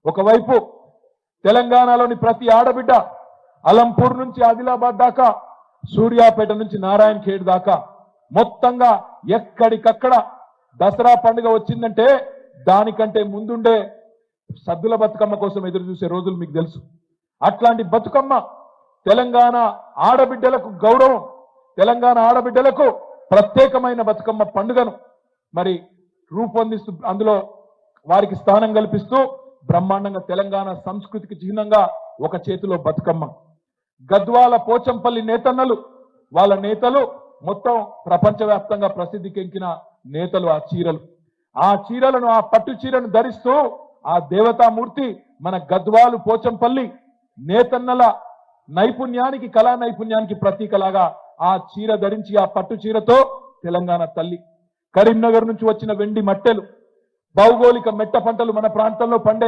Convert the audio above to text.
ఒకవైపు తెలంగాణలోని ప్రతి ఆడబిడ్డ అలంపూర్ నుంచి ఆదిలాబాద్ దాకా, సూర్యాపేట నుంచి నారాయణ ఖేడ్ దాకా మొత్తంగా ఎక్కడికక్కడ దసరా పండుగ వచ్చిందంటే దానికంటే ముందుండే సద్దుల బతుకమ్మ కోసం ఎదురు చూసే రోజులు మీకు తెలుసు. అట్లాంటి బతుకమ్మ తెలంగాణ ఆడబిడ్డలకు గౌరవం, తెలంగాణ ఆడబిడ్డలకు ప్రత్యేకమైన బతుకమ్మ పండుగను మరి రూపొందిస్తూ అందులో వారికి స్థానం కల్పిస్తూ బ్రహ్మాండంగా తెలంగాణ సంస్కృతికి చిహ్నంగా ఒక చేతిలో బతుకమ్మ. గద్వాల పోచంపల్లి నేతన్నలు, వాళ్ళ నేతలు మొత్తం ప్రపంచవ్యాప్తంగా ప్రసిద్ధికెక్కిన నేతలు. ఆ చీరలను ఆ పట్టు చీరను ధరిస్తూ ఆ దేవతామూర్తి మన గద్వాలు పోచంపల్లి నేతన్నల నైపుణ్యానికి, కళా నైపుణ్యానికి ప్రతీకలాగా ఆ చీర ధరించి ఆ పట్టు చీరతో తెలంగాణ తల్లి. కరీంనగర్ నుంచి వచ్చిన వెండి మట్టెలు, భౌగోళిక మెట్ట పంటలు మన ప్రాంతంలో పండే